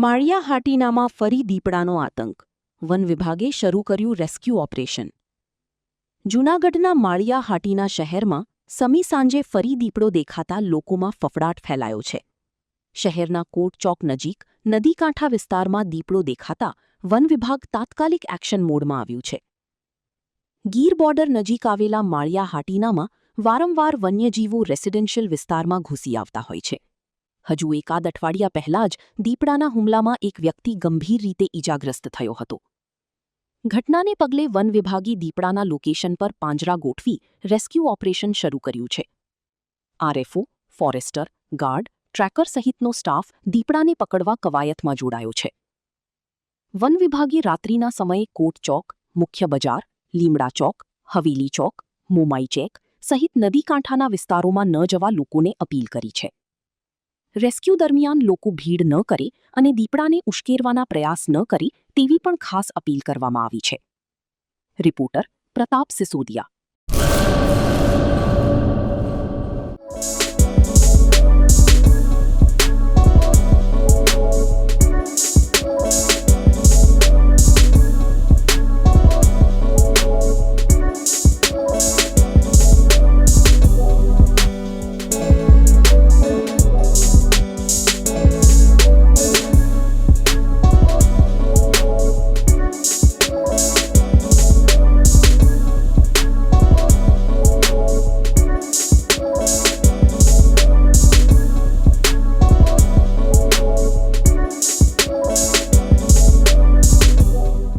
માળિયા હાટીનામાં ફરી દીપડાનો આતંક. વન વિભાગે શરૂ કર્યું રેસ્ક્યુ ઓપરેશન. જૂનાગઢના માળિયા હાટીના શહેરમાં સમી સાંજે ફરી દીપડો દેખાતા લોકોમાં ફફડાટ ફેલાયો છે. શહેરના કોટ ચોક નજીક નદીકાંઠા વિસ્તારમાં દીપડો દેખાતા વન વિભાગ તાત્કાલિક એક્શન મોડમાં આવ્યું છે. ગીર બોર્ડર નજીક આવેલા માળિયા હાટીનામાં વારંવાર વન્યજીવો રેસિડેન્શિયલ વિસ્તારમાં ઘૂસી આવતા હોય છે. હજુ એકાદ અઠવાડિયા પહેલાં જ દીપડાના હુમલામાં એક વ્યક્તિ ગંભીર રીતે ઈજાગ્રસ્ત થયો હતો. ઘટનાને પગલે વન વિભાગે દીપડાના લોકેશન પર પાંજરા ગોઠવી રેસ્ક્યુ ઓપરેશન શરૂ કર્યું છે. આરએફઓ, ફોરેસ્ટર, ગાર્ડ, ટ્રેકર સહિતનો સ્ટાફ દીપડાને પકડવા કવાયતમાં જોડાયો છે. વન વિભાગે રાત્રિના સમયે કોટ ચોક, મુખ્ય બજાર, લીમડા ચોક, હવેલી ચોક, મોમાઈ ચેક સહિત નદીકાંઠાના વિસ્તારોમાં ન જવા લોકોને અપીલ કરી છે. રેસ્ક્યુ દરમિયાન લોકો ભીડ ન કરે અને દીપડાને ઉશ્કેરવાના પ્રયાસ ન કરે તેવી પણ ખાસ અપીલ કરવામાં આવી છે. રિપોર્ટર પ્રતાપ સિસોદિયા.